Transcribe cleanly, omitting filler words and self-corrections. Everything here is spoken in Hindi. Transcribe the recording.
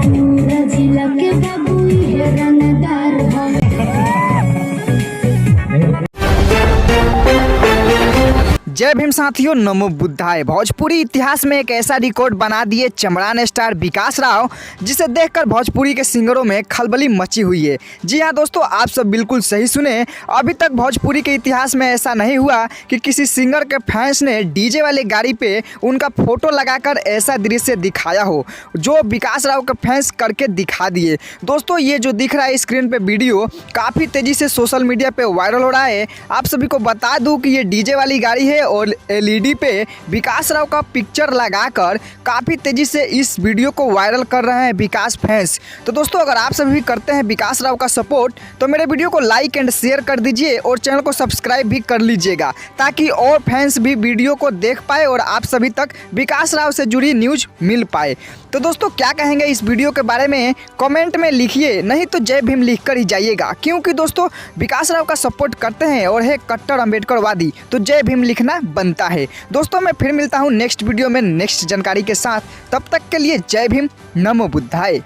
पूरा जिला के बाबू ये रंगदार हो। जय भीम साथियों, नमो बुद्धाय। भोजपुरी इतिहास में एक ऐसा रिकॉर्ड बना दिए चमड़ान स्टार विकास राव, जिसे देखकर भोजपुरी के सिंगरों में खलबली मची हुई है। जी हाँ दोस्तों, आप सब बिल्कुल सही सुने। अभी तक भोजपुरी के इतिहास में ऐसा नहीं हुआ कि किसी सिंगर के फैंस ने डीजे वाली गाड़ी पे उनका फोटो लगाकर ऐसा दृश्य दिखाया हो जो विकास राव के फैंस करके दिखा दिए। दोस्तों, ये जो दिख रहा है स्क्रीन पे वीडियो काफ़ी तेज़ी से सोशल मीडिया पे वायरल हो रहा है। आप सभी को बता दूं कि ये डीजे वाली गाड़ी है और एलईडी पे विकास राव का पिक्चर लगाकर काफ़ी तेज़ी से इस वीडियो को वायरल कर रहे हैं विकास फैंस। तो दोस्तों, अगर आप सभी भी करते हैं विकास राव का सपोर्ट तो मेरे वीडियो को लाइक एंड शेयर कर दीजिए और चैनल को सब्सक्राइब भी कर लीजिएगा, ताकि और फैंस भी वीडियो को देख पाए और आप सभी तक विकास राव से जुड़ी न्यूज मिल पाए। तो दोस्तों, क्या कहेंगे इस वीडियो के बारे में कमेंट में लिखिए, नहीं तो जय भीम लिख कर ही जाइएगा, क्योंकि दोस्तों विकास राव का सपोर्ट करते हैं और है कट्टर अम्बेडकरवादी, तो जय भीम लिखना बनता है। दोस्तों, मैं फिर मिलता हूँ नेक्स्ट वीडियो में नेक्स्ट जानकारी के साथ। तब तक के लिए जय भीम, नमो बुद्धाय।